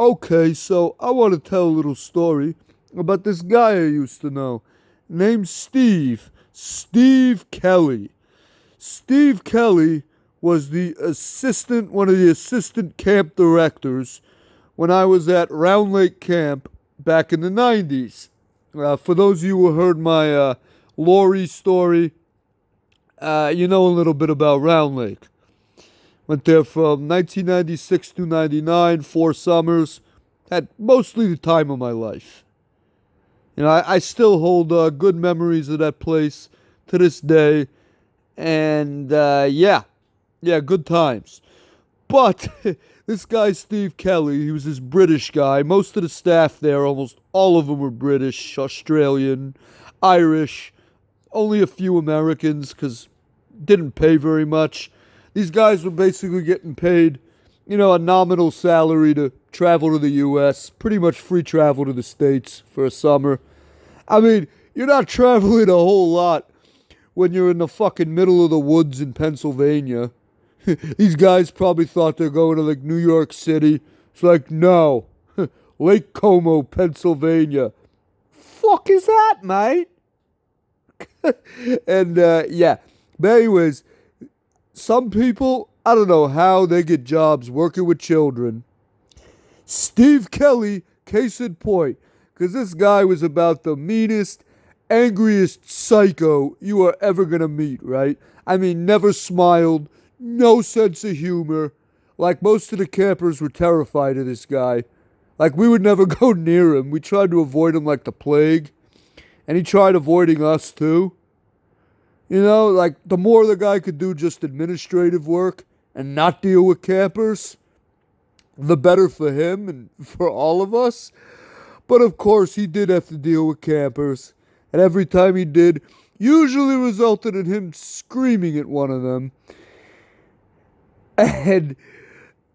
Okay, so I want to tell a little story about this guy I used to know named Steve. Steve Kelly. Steve Kelly was one of the assistant camp directors when I was at Round Lake Camp back in the 90s. For those of you who heard my Lori story, you know a little bit about Round Lake. Went there from 1996 to 99, 4 summers. Had mostly the time of my life. I still hold good memories of that place to this day. And yeah, good times. But this guy, Steve Kelly, he was this British guy. Most of the staff there, almost all of them were British, Australian, Irish, only a few Americans because didn't pay very much. These guys were basically getting paid, a nominal salary to travel to the U.S., pretty much free travel to the States for a summer. I mean, you're not traveling a whole lot when you're in the fucking middle of the woods in Pennsylvania. These guys probably thought they're going to like New York City. It's like, no, Lake Como, Pennsylvania. Fuck is that, mate? And yeah, but anyways, some people, I don't know how they get jobs working with children. Steve Kelly, case in point, because this guy was about the meanest, angriest psycho you are ever going to meet, right? I mean, never smiled, no sense of humor. Like, most of the campers were terrified of this guy. Like, we would never go near him. We tried to avoid him like the plague. And he tried avoiding us, too. Like, the more the guy could do just administrative work and not deal with campers, the better for him and for all of us. But of course, he did have to deal with campers. And every time he did, usually resulted in him screaming at one of them. And,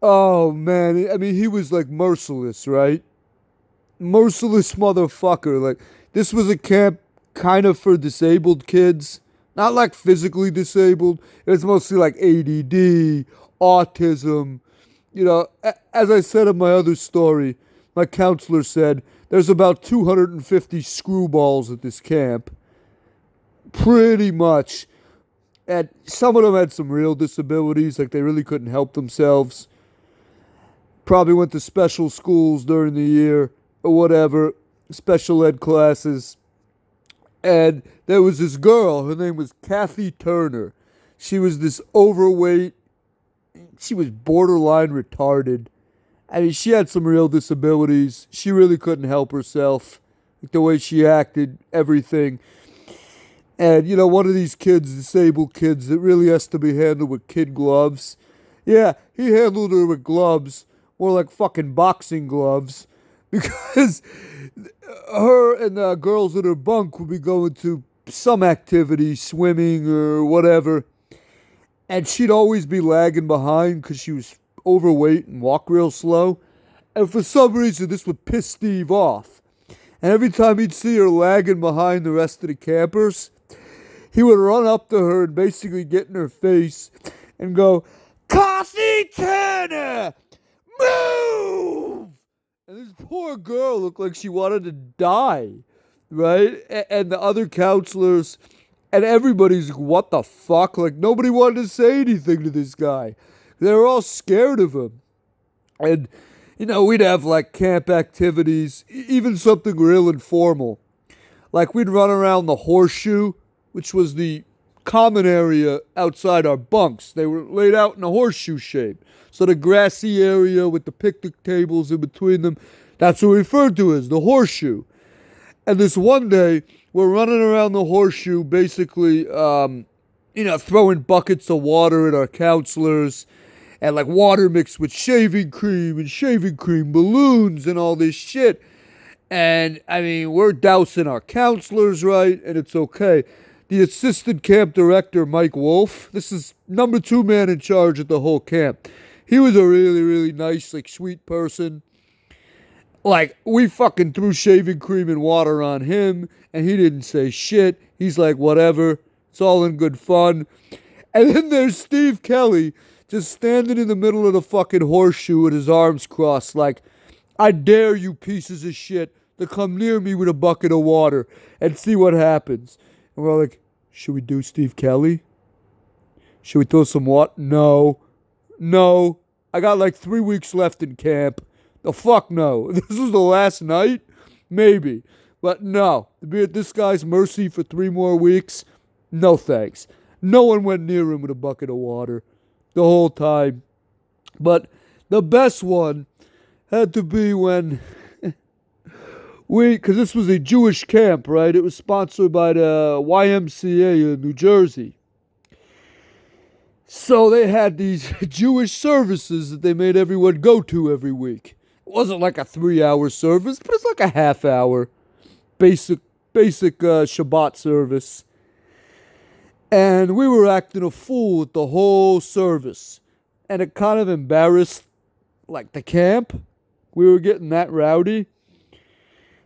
oh man, I mean, he was like merciless, right? Merciless motherfucker. Like, this was a camp kind of for disabled kids. Not like physically disabled. It was mostly like ADD, autism. As I said in my other story, my counselor said there's about 250 screwballs at this camp. Pretty much. And some of them had some real disabilities, like they really couldn't help themselves. Probably went to special schools during the year or whatever, special ed classes. And there was this girl, her name was Kathy Turner. She was this overweight, she was borderline retarded. I mean, she had some real disabilities. She really couldn't help herself. Like the way she acted, everything. And, one of these kids, disabled kids, that really has to be handled with kid gloves. Yeah, he handled her with gloves, more like fucking boxing gloves. Because her and the girls in her bunk would be going to some activity, swimming or whatever. And she'd always be lagging behind because she was overweight and walk real slow. And for some reason, this would piss Steve off. And every time he'd see her lagging behind the rest of the campers, he would run up to her and basically get in her face and go, "Kathy Turner, move!" And this poor girl looked like she wanted to die, right? And the other counselors and everybody's like, what the fuck? Like, nobody wanted to say anything to this guy. They were all scared of him. And, we'd have like camp activities, even something real informal. Like, we'd run around the horseshoe, which was the common area outside our bunks. They were laid out in a horseshoe shape. So the grassy area with the picnic tables in between them, that's what we referred to as the horseshoe. And this one day, we're running around the horseshoe, basically, throwing buckets of water at our counselors, and like water mixed with shaving cream and shaving cream balloons and all this shit. And I mean, we're dousing our counselors, right? And it's okay. The assistant camp director, Mike Wolf, this is number 2 man in charge at the whole camp. He was a really, really nice, like, sweet person. Like, we fucking threw shaving cream and water on him, and he didn't say shit. He's like, whatever. It's all in good fun. And then there's Steve Kelly just standing in the middle of the fucking horseshoe with his arms crossed, like, I dare you pieces of shit to come near me with a bucket of water and see what happens. And we're like, should we do Steve Kelly? Should we throw some water? No. No. I got like 3 weeks left in camp. The fuck no. This is the last night? Maybe. But no. To be at this guy's mercy for 3 more weeks? No thanks. No one went near him with a bucket of water the whole time. But the best one had to be when because this was a Jewish camp, right? It was sponsored by the YMCA in New Jersey. So they had these Jewish services that they made everyone go to every week. It wasn't like a 3-hour service, but it's like a half-hour basic Shabbat service. And we were acting a fool with the whole service. And it kind of embarrassed, like, the camp. We were getting that rowdy.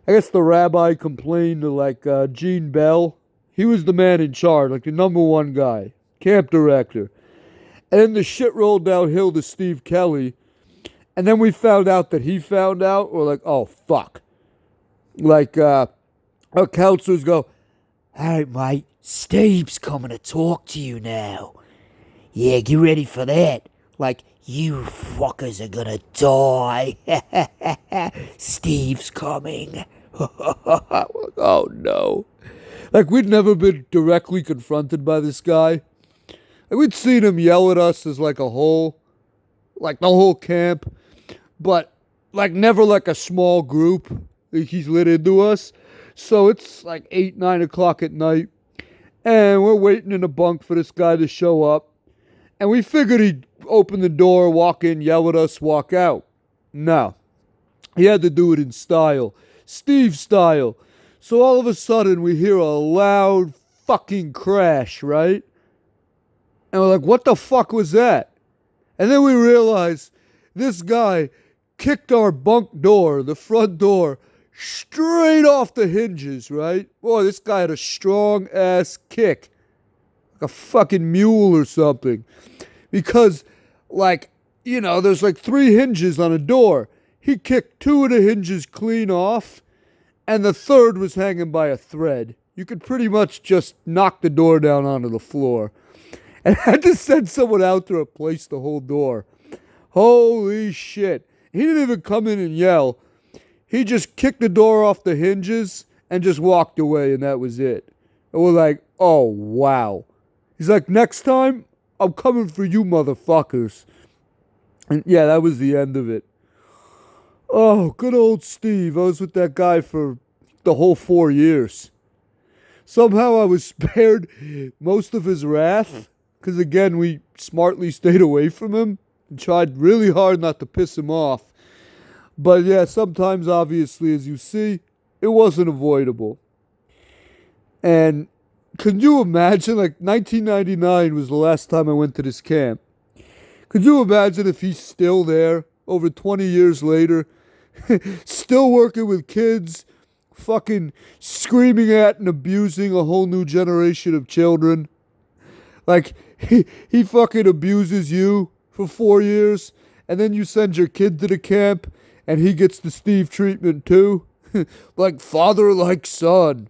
I guess the rabbi complained to, like, Gene Bell. He was the man in charge, like the number one guy, camp director. And then the shit rolled downhill to Steve Kelly. And then we found out that he found out. We're like, oh, fuck. Like, our counselors go, all right, mate, Steve's coming to talk to you now. Yeah, get ready for that. Like, you fuckers are gonna die. Steve's coming. Oh, no. Like, we'd never been directly confronted by this guy. Like, we'd seen him yell at us as, like, a whole, like, the whole camp. But, like, never like a small group. He's lit into us. So it's like 8, 9 o'clock at night. And we're waiting in a bunk for this guy to show up. And we figured he'd open the door, walk in, yell at us, walk out. No. He had to do it in style. Steve style. So all of a sudden we hear a loud fucking crash, right? And we're like, what the fuck was that? And then we realize this guy kicked our bunk door, the front door, straight off the hinges, right? Boy, this guy had a strong ass kick. Like a fucking mule or something. Because, like, you know, there's like 3 hinges on a door. He kicked 2 of the hinges clean off, and the third was hanging by a thread. You could pretty much just knock the door down onto the floor. And I had to send someone out to replace the whole door. Holy shit. He didn't even come in and yell. He just kicked the door off the hinges and just walked away, and that was it. And we're like, oh, wow. He's like, next time, I'm coming for you motherfuckers. And yeah, that was the end of it. Oh, good old Steve. I was with that guy for the whole 4 years. Somehow I was spared most of his wrath. Because again, we smartly stayed away from him. And tried really hard not to piss him off. But yeah, sometimes obviously, as you see, it wasn't avoidable. And could you imagine, like 1999 was the last time I went to this camp. Could you imagine if he's still there over 20 years later, still working with kids, fucking screaming at and abusing a whole new generation of children? Like, he fucking abuses you for 4 years, and then you send your kid to the camp, and he gets the Steve treatment too. Like father, like son.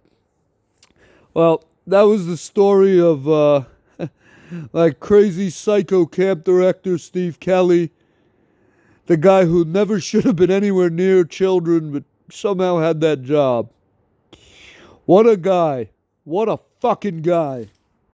Well, that was the story of, like crazy psycho camp director Steve Kelly. The guy who never should have been anywhere near children, but somehow had that job. What a guy. What a fucking guy.